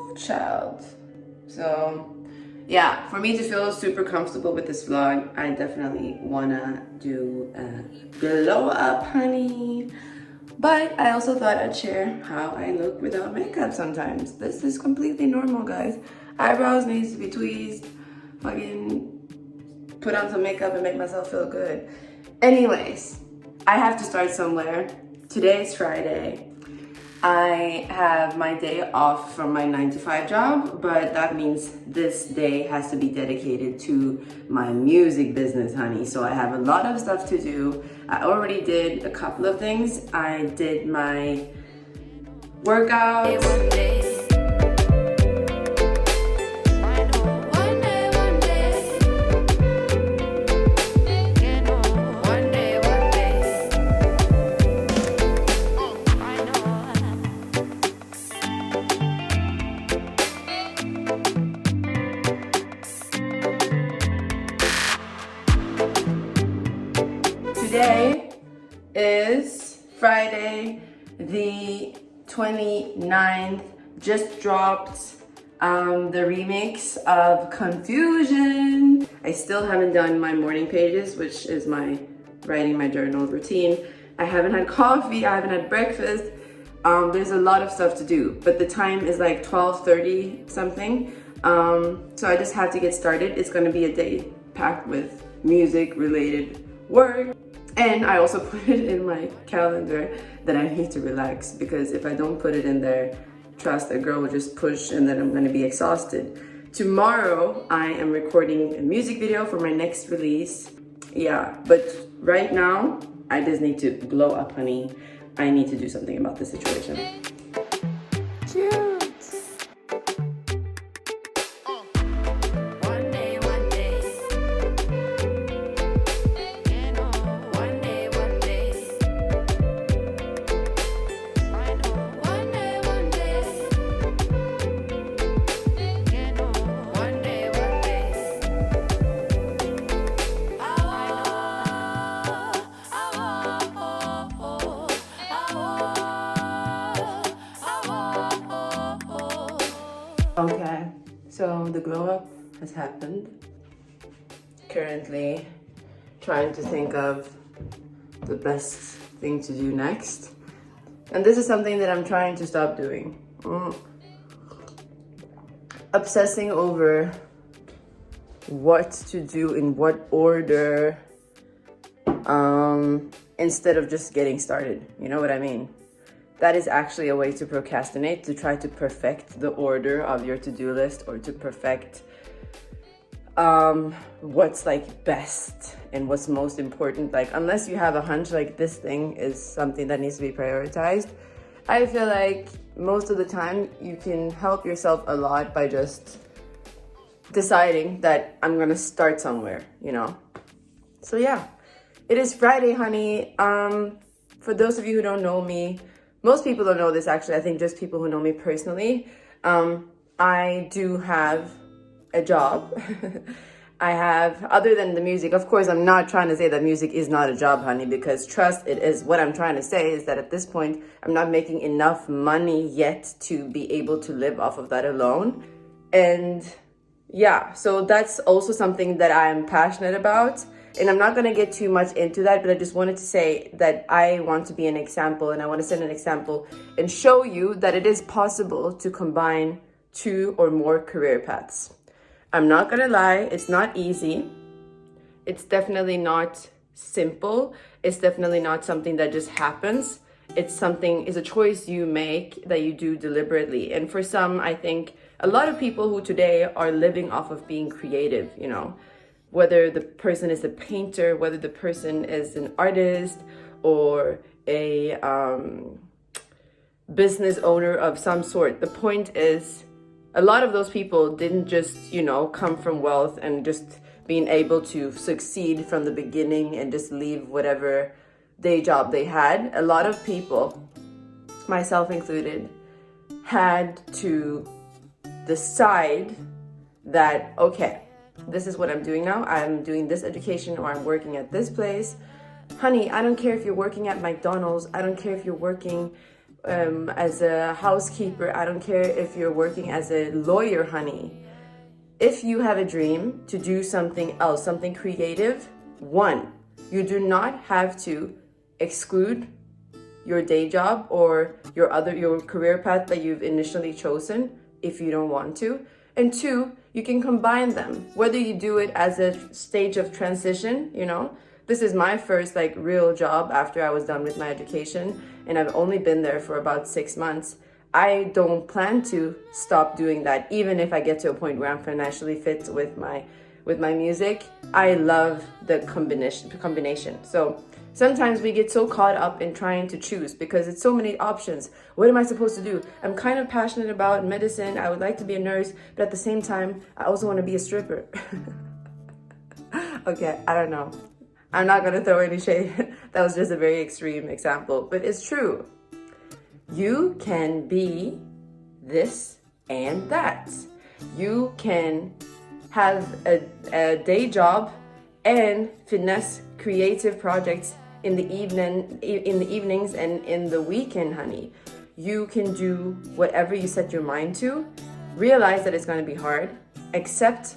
Ooh, child. So yeah, for me to feel super comfortable with this vlog, I definitely wanna do a glow up, honey. But I also thought I'd share how I look without makeup sometimes. This is completely normal, guys. Eyebrows needs to be tweezed, fucking put on some makeup and make myself feel good. Anyways, I have to start somewhere. Today is Friday. I have my day off from my 9-to-5 job, but that means this day has to be dedicated to my music business, honey. So I have a lot of stuff to do. I already did a couple of things. I did my workout. Today is Friday the 29th. Just dropped the remix of Confusion. I still haven't done my morning pages, which is my writing my journal routine. I haven't had coffee, I haven't had breakfast. There's a lot of stuff to do, but the time is like 12:30 something. So I just have to get started. It's gonna be a day packed with music related work. And I also put it in my calendar that I need to relax, because if I don't put it in there, trust, a girl will just push and then I'm gonna be exhausted. Tomorrow, I am recording a music video for my next release. Yeah, but right now, I just need to glow up, honey. I need to do something about this situation. Cheers. Okay, so the glow up has happened. Currently trying to think of the best thing to do next. And this is something that I'm trying to stop doing. Obsessing over what to do in what order, instead of just getting started. You know what I mean? That is actually a way to procrastinate, to try to perfect the order of your to-do list, or to perfect what's like best and what's most important. Like, unless you have a hunch like this thing is something that needs to be prioritized, I feel like most of the time you can help yourself a lot by just deciding that I'm gonna start somewhere, you know? So yeah, it is Friday, honey. For those of you who don't know me, most people don't know this actually, I think just people who know me personally. I do have a job. I have, other than the music, of course, I'm not trying to say that music is not a job, honey, because trust, it is. What I'm trying to say is that at this point, I'm not making enough money yet to be able to live off of that alone. And yeah, so that's also something that I'm passionate about. And I'm not going to get too much into that, but I just wanted to say that I want to be an example, and I want to set an example and show you that it is possible to combine 2 or more career paths. I'm not going to lie, it's not easy. It's definitely not simple. It's definitely not something that just happens. It's a choice you make that you do deliberately. And for some, I think a lot of people who today are living off of being creative, you know, whether the person is a painter, whether the person is an artist or a business owner of some sort. The point is, a lot of those people didn't just, you know, come from wealth and just being able to succeed from the beginning and just leave whatever day job they had. A lot of people, myself included, had to decide that, okay, this is what I'm doing now. I'm doing this education, or I'm working at this place. Honey, I don't care if you're working at McDonald's. I don't care if you're working as a housekeeper. I don't care if you're working as a lawyer, honey. If you have a dream to do something else, something creative, one, you do not have to exclude your day job or your career path that you've initially chosen if you don't want to. And two, you can combine them, whether you do it as a stage of transition, you know. This is my first like real job after I was done with my education, and I've only been there for about 6 months. I don't plan to stop doing that, even if I get to a point where I'm financially fit with my music. I love the combination. So sometimes we get so caught up in trying to choose because it's so many options. What am I supposed to do? I'm kind of passionate about medicine. I would like to be a nurse, but at the same time, I also want to be a stripper. Okay, I don't know. I'm not going to throw any shade. That was just a very extreme example, but it's true. You can be this and that. You can have a day job and finesse creative projects in the evenings and in the weekend, honey. You can do whatever you set your mind to. Realize that it's going to be hard. Accept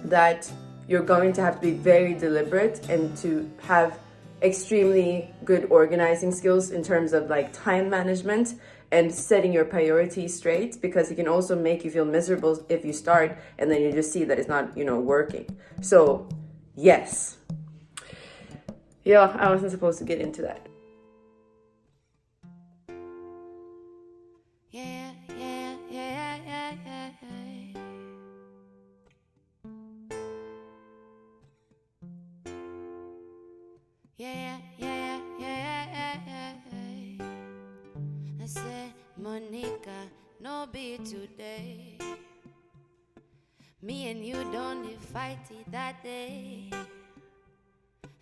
that you're going to have to be very deliberate and to have extremely good organizing skills in terms of like time management and setting your priorities straight, because it can also make you feel miserable if you start and then you just see that it's not, working. So yes. Yeah, I wasn't supposed to get into that. Yeah, yeah, yeah, yeah, yeah, yeah. Yeah, yeah, yeah, yeah, yeah, yeah. I said, Monica, no be today. Me and you don't fight it that day.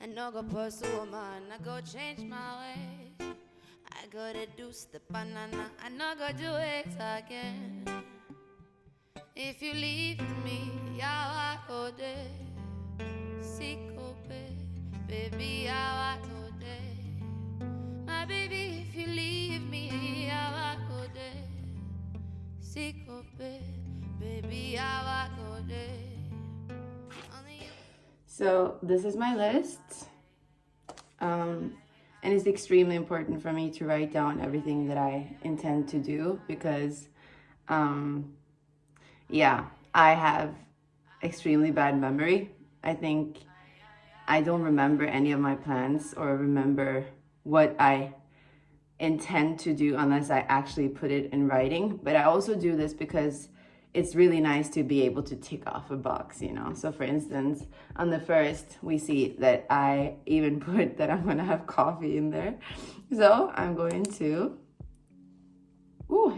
I no go pursue a man, I go change my ways. I go reduce the banana, I no go do it again. If you leave me, Yawa go there. Sikope, baby, Yawa go there. My baby, if you leave me, Yawa go there. Sikope, baby, Yawa go there. So this is my list. And it's extremely important for me to write down everything that I intend to do because, I have extremely bad memory. I think I don't remember any of my plans or remember what I intend to do unless I actually put it in writing. But I also do this because it's really nice to be able to tick off a box, So for instance, on the first, we see that I even put that I'm going to have coffee in there. So I'm going to,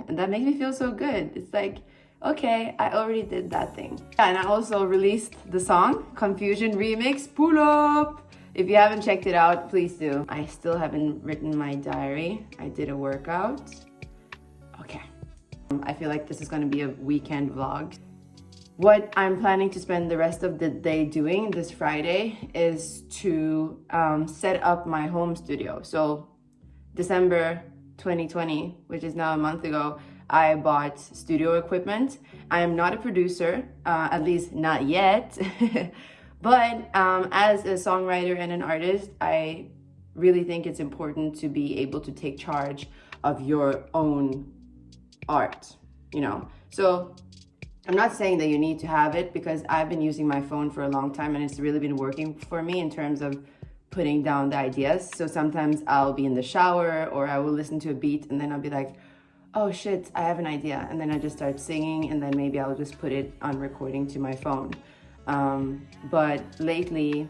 and that makes me feel so good. It's like, okay, I already did that thing. And I also released the song, Confusion Remix, Pull Up. If you haven't checked it out, please do. I still haven't written my diary. I did a workout. Okay. I feel like this is going to be a weekend vlog. What I'm planning to spend the rest of the day doing this Friday is to set up my home studio. So December 2020, which is now a month ago, I bought studio equipment. I am not a producer, at least not yet. But as a songwriter and an artist, I really think it's important to be able to take charge of your own art, So I'm not saying that you need to have it because I've been using my phone for a long time and it's really been working for me in terms of putting down the ideas. So sometimes I'll be in the shower or I will listen to a beat and then I'll be like, oh shit, I have an idea. And then I just start singing and then maybe I'll just put it on recording to my phone. But lately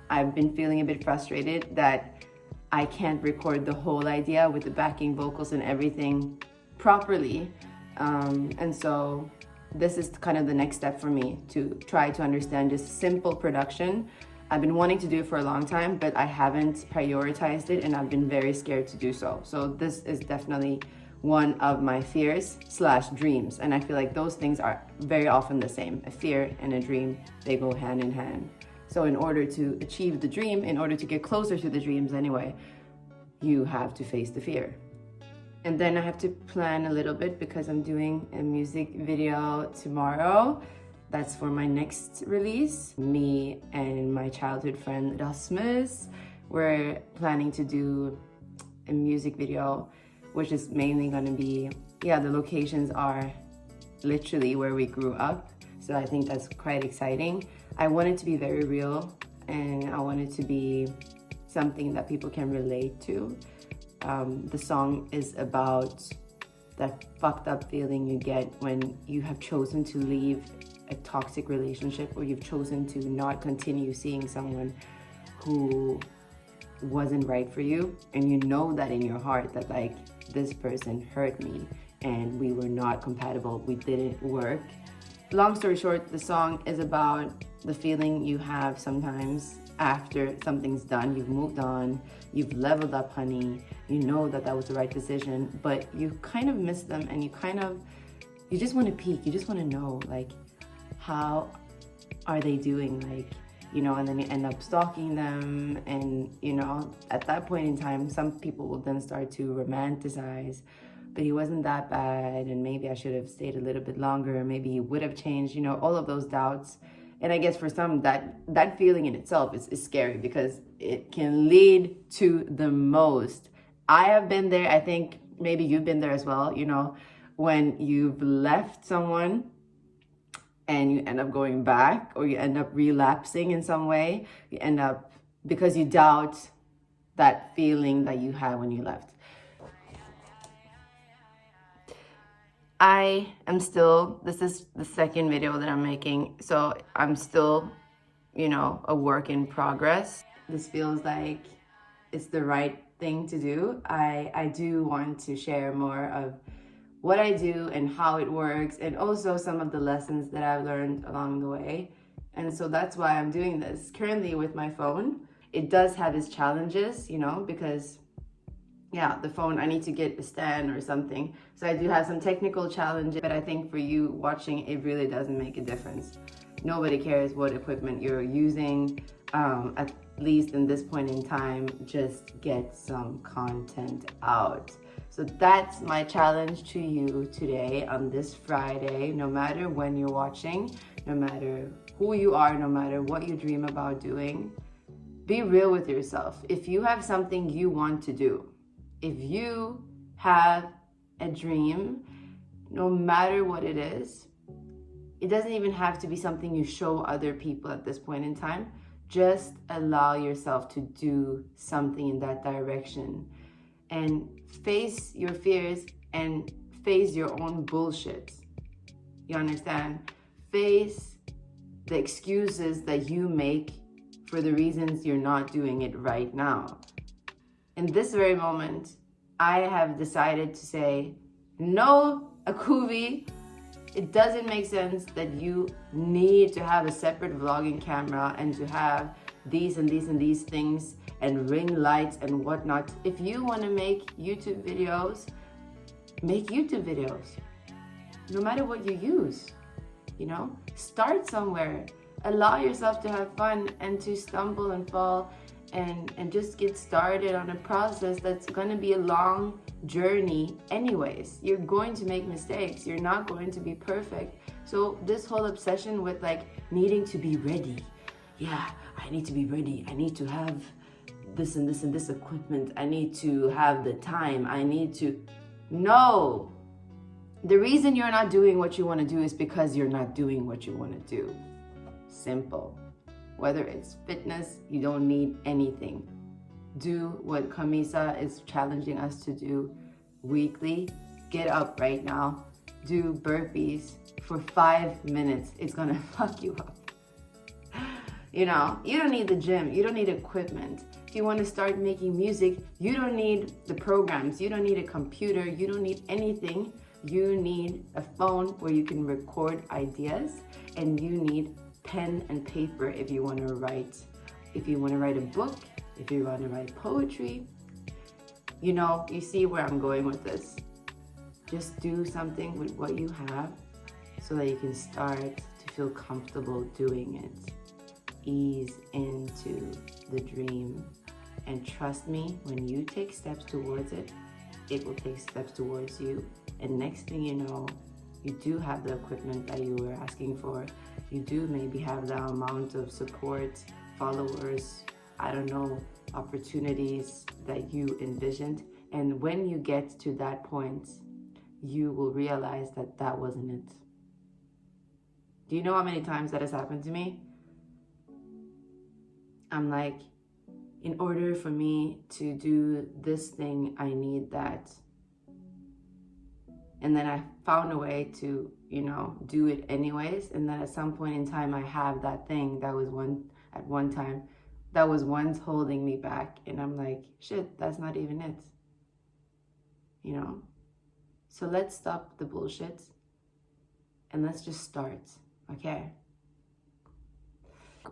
I've been feeling a bit frustrated that I can't record the whole idea with the backing vocals and everything properly. And so this is kind of the next step for me to try to understand just simple production. I've been wanting to do it for a long time, but I haven't prioritized it and I've been very scared to do so. So this is definitely one of my fears/dreams. And I feel like those things are very often the same. A fear and a dream, they go hand in hand. So in order to achieve the dream, in order to get closer to the dreams anyway, you have to face the fear. And then I have to plan a little bit because I'm doing a music video tomorrow. That's for my next release. Me and my childhood friend Rasmus, we're planning to do a music video, which is mainly gonna be, the locations are literally where we grew up. So I think that's quite exciting. I want it to be very real, and I want it to be something that people can relate to. The song is about that fucked up feeling you get when you have chosen to leave a toxic relationship, or you've chosen to not continue seeing someone who wasn't right for you, and you know that in your heart that like, this person hurt me and we were not compatible, we didn't work. Long story short, the song is about the feeling you have sometimes after something's done. You've moved on, you've leveled up, honey, you know that that was the right decision, but you kind of miss them, and you just want to peek, you just want to know, like, how are they doing, like, and then you end up stalking them, and at that point in time, some people will then start to romanticize, but he wasn't that bad, and maybe I should have stayed a little bit longer, maybe he would have changed, all of those doubts. And I guess for some, that feeling in itself is scary, because it can lead to the most. I have been there. I think maybe you've been there as well, when you've left someone and you end up going back, or you end up relapsing in some way. You end up, because you doubt that feeling that you had when you left. I am still, this is the second video that I'm making, so I'm still, a work in progress. This feels like it's the right thing to do. I do want to share more of what I do and how it works, and also some of the lessons that I've learned along the way. And so that's why I'm doing this currently with my phone. It does have its challenges, because the phone, I need to get a stand or something. So I do have some technical challenges, but I think for you watching, it really doesn't make a difference. Nobody cares what equipment you're using, at least in this point in time. Just get some content out. So that's my challenge to you today on this Friday. No matter when you're watching, no matter who you are, no matter what you dream about doing, be real with yourself. If you have something you want to do, if you have a dream, no matter what it is, it doesn't even have to be something you show other people at this point in time. Just allow yourself to do something in that direction, and face your fears and face your own bullshit. You understand? Face the excuses that you make for the reasons you're not doing it right now. In this very moment, I have decided to say, no, Akuvi, it doesn't make sense that you need to have a separate vlogging camera and to have these and these and these things and ring lights and whatnot. If you want to make YouTube videos, make YouTube videos. No matter what you use, start somewhere. Allow yourself to have fun and to stumble and fall and just get started on a process that's going to be a long journey anyways. You're going to make mistakes. You're not going to be perfect. So this whole obsession with like needing to be ready. Yeah, I need to be ready. I need to have this and this and this equipment. I need to have the time. No. The reason you're not doing what you want to do is because you're not doing what you want to do. Simple. Whether it's fitness, you don't need anything. Do what Kamisa is challenging us to do weekly. Get up right now. Do burpees for 5 minutes. It's gonna fuck you up. You don't need the gym. You don't need equipment. If you want to start making music, you don't need the programs. You don't need a computer. You don't need anything. You need a phone where you can record ideas, and you need pen and paper if you want to write. If you want to write a book, if you want to write poetry, you see where I'm going with this. Just do something with what you have so that you can start to feel comfortable doing it. Ease into the dream, and trust me, when you take steps towards it, it will take steps towards you. And next thing you know, you do have the equipment that you were asking for. You do maybe have the amount of support, followers, I don't know, opportunities that you envisioned. And when you get to that point, you will realize that that wasn't it. Do you know how many times that has happened to me? I'm like, in order for me to do this thing, I need that. And then I found a way to, do it anyways. And then at some point in time, I have that thing that was at one time that was once holding me back. And I'm like, shit, that's not even it. So let's stop the bullshit and let's just start, okay?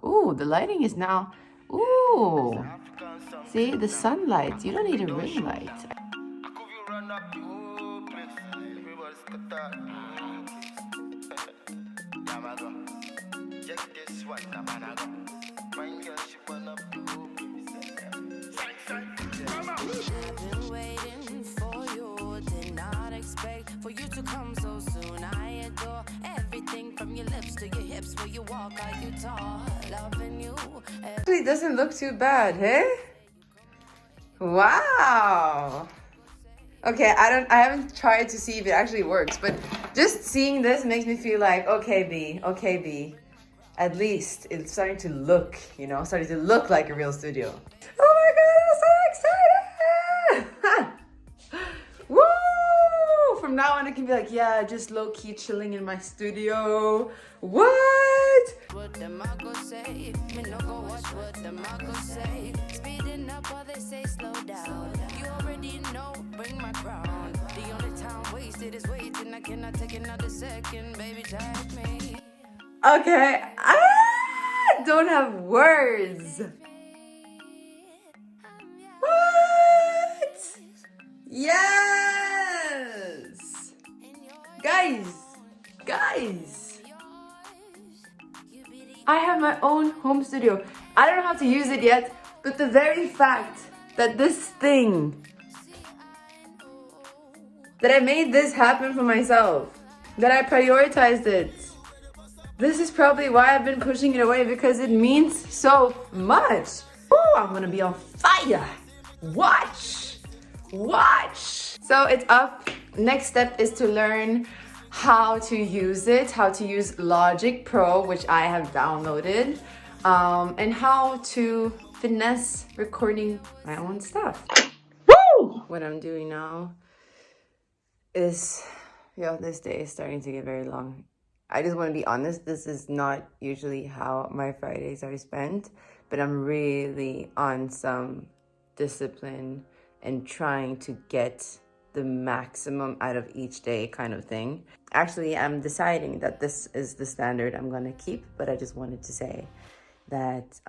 Ooh, the lighting is now, ooh. See, the sunlight, you don't need a ring light. Akuvi run up the whole place. Everybody's got that. Yawa, check this one, Namanago. Fine girl, she run up the whole place. I've been waiting for you, did not expect for you to come so soon. I adore everything from your lips to your hips, where you walk, how you talk, loving you. Actually, doesn't look too bad, hey? Wow. Okay, I haven't tried to see if it actually works, but just seeing this makes me feel like, okay, B. At least it's starting to look, starting to look like a real studio. Oh my God, I'm so excited! Woo! From now on, it can be like, yeah, just low-key chilling in my studio. What? What the Moko say? Me no go watch what the Moko say. Speeding up while they say slow down. You already know, bring my crown. The only time wasted is waiting. I cannot take another second, baby, take me. Okay, I don't have words. What? Yes! Guys! I have my own home studio. I don't know how to use it yet, but the very fact that this thing, that I made this happen for myself, that I prioritized it, this is probably why I've been pushing it away, because it means so much. Oh, I'm gonna be on fire. Watch. So it's up. Next step is to learn how to use it, how to use Logic Pro, which I have downloaded, and how to finesse recording my own stuff. Woo! What I'm doing now is, this day is starting to get very long. I just want to be honest, this is not usually how my Fridays are spent, but I'm really on some discipline and trying to get the maximum out of each day kind of thing. Actually, I'm deciding that this is the standard I'm going to keep, but I just wanted to say that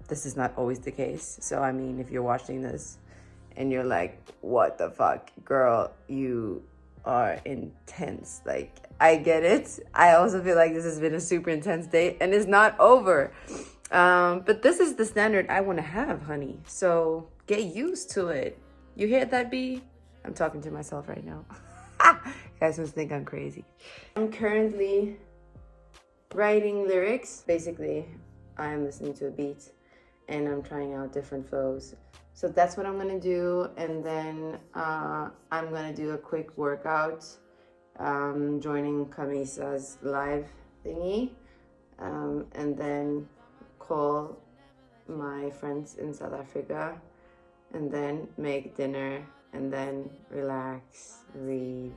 this is not always the case. So, I mean, if you're watching this and you're like, what the fuck, girl, you are intense. Like, I get it. I also feel like this has been a super intense day and it's not over. But this is the standard I want to have, honey. So get used to it. You hear that, B? I'm talking to myself right now. You guys must think I'm crazy. I'm currently writing lyrics. Basically, I'm listening to a beat and I'm trying out different flows. So that's what I'm gonna do. And then I'm gonna do a quick workout, joining Kamisa's live thingy, and then call my friends in South Africa, and then make dinner, and then relax, read,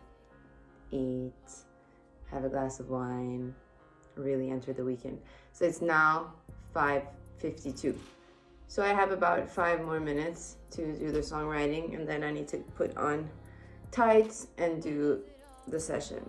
eat, have a glass of wine, really enter the weekend. So it's now 5:52. So I have about 5 more minutes to do the songwriting, and then I need to put on tights and do the session.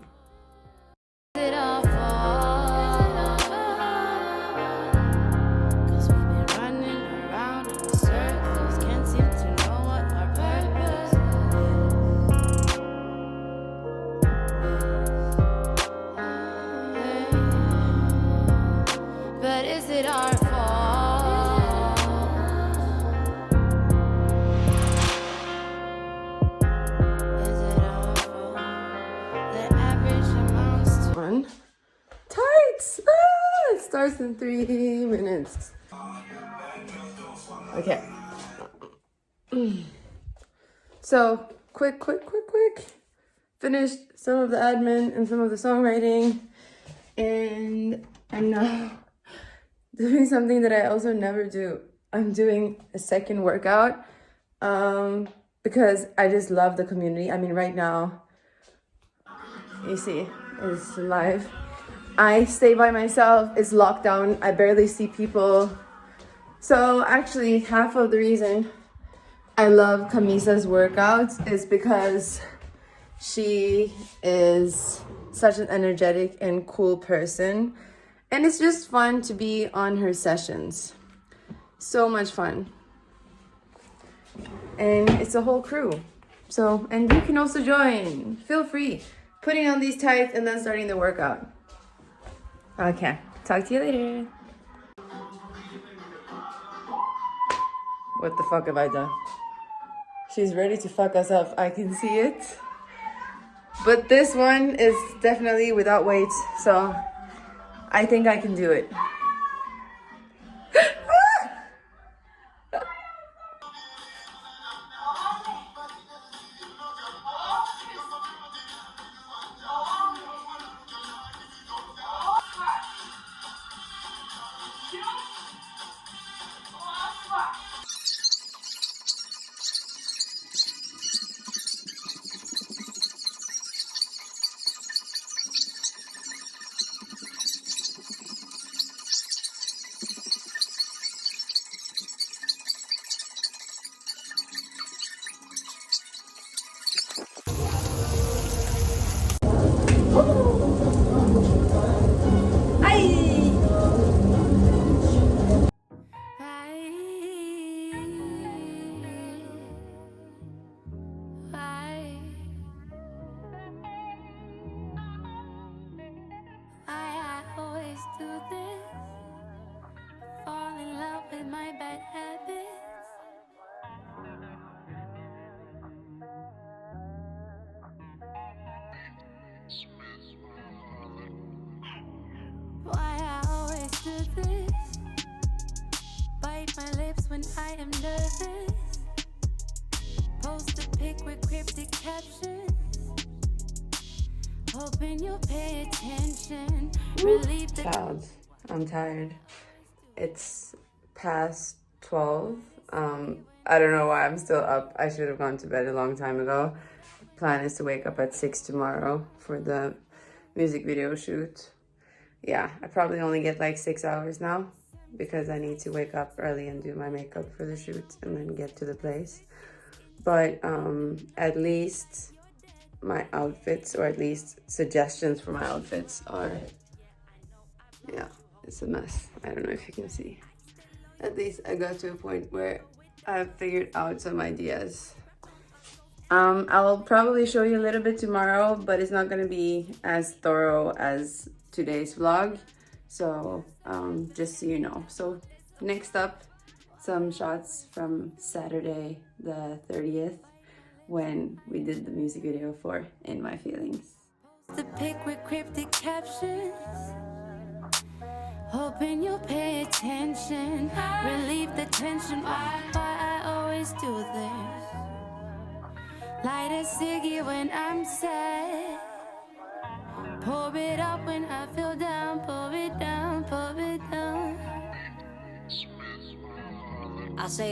done. Tights! Ah, it starts in 3 minutes. Okay. So, quick. Finished some of the admin and some of the songwriting. And I'm now doing something that I also never do. I'm doing a second workout because I just love the community. I mean, right now, you see, it's live. I stay by myself. It's lockdown. I barely see people. So actually, half of the reason I love Camisa's workouts is because she is such an energetic and cool person. And it's just fun to be on her sessions. So much fun. And it's a whole crew. So, and you can also join. Feel free. Putting on these tights and then starting the workout. Okay, talk to you later. What the fuck have I done? She's ready to fuck us up. I can see it. But this one is definitely without weights, so I think I can do it. I always do this. Fall in love with my bad habits. Why I always do this. Bite my lips when I am nervous. Post a pic with cryptic captions. Hoping you'll pay attention. Relieve the Child, I'm tired. It's past 12. I don't know why I'm still up. I should have gone to bed a long time ago. Plan is to wake up at 6 tomorrow for the music video shoot. Yeah, I probably only get like 6 hours now because I need to wake up early and do my makeup for the shoot and then get to the place. But at least my outfits, or at least suggestions for my outfits, are, yeah, it's a mess. I don't know if you can see. At least I got to a point where I've figured out some ideas. I'll probably show you a little bit tomorrow, but it's not going to be as thorough as today's vlog. So just so you know. So next up, some shots from Saturday the 30th when we did the music video for In My Feelings. The pic with cryptic captions. Hoping you'll pay attention. Relieve the tension. Why I always do this. Light a ciggy when I'm sad. Pour it up when I feel down. Pour it down, pour it down. I say